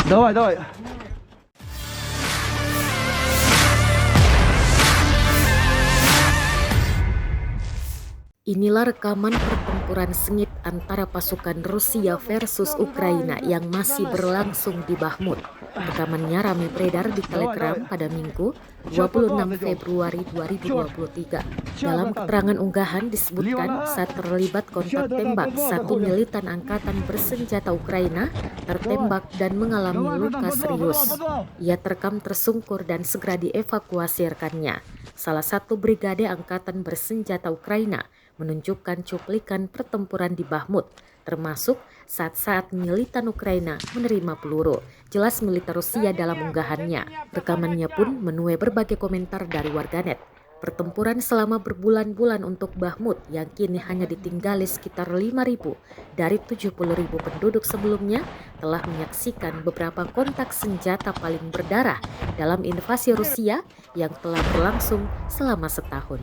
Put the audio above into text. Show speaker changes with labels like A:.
A: Давай, давай.
B: Inilah rekaman pertempuran sengit antara pasukan Rusia versus Ukraina yang masih berlangsung di Bahmut. Rekamannya ramai beredar di Telegram pada Minggu 26 Februari 2023. Dalam keterangan unggahan disebutkan saat terlibat kontak tembak, satu militan angkatan bersenjata Ukraina tertembak dan mengalami luka serius. Ia terekam tersungkur dan segera dievakuasi rekannya. Salah satu brigade angkatan bersenjata Ukraina menunjukkan cuplikan pertempuran di Bahmut, termasuk saat-saat militan Ukraina menerima peluru. Jelas militer Rusia dalam unggahannya. Rekamannya pun menuai berbagai komentar dari warganet. Pertempuran selama berbulan-bulan untuk Bahmut yang kini hanya ditinggali sekitar 5.000 dari 70.000 penduduk sebelumnya telah menyaksikan beberapa kontak senjata paling berdarah dalam invasi Rusia yang telah berlangsung selama setahun.